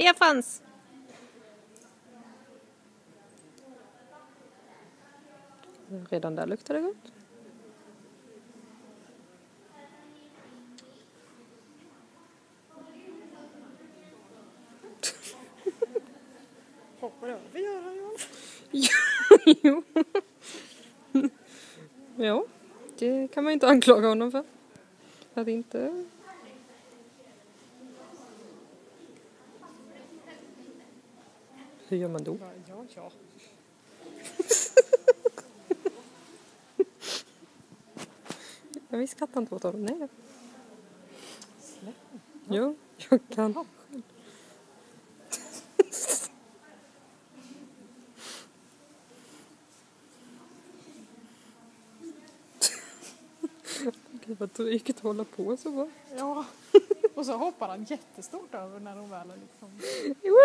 Stefans! Redan där luktar det gott. Hoppar över gör han ju. Jo. Ja, det kan man ju inte anklaga honom för. Att inte... Hur gör man då? Ja. Vi skrattar inte åt honom, nej. Släpp. Jo, jag kan. Gud vad drygt att hålla på så bra. Ja. Och så hoppar han jättestort över när de väl är liksom... Jo!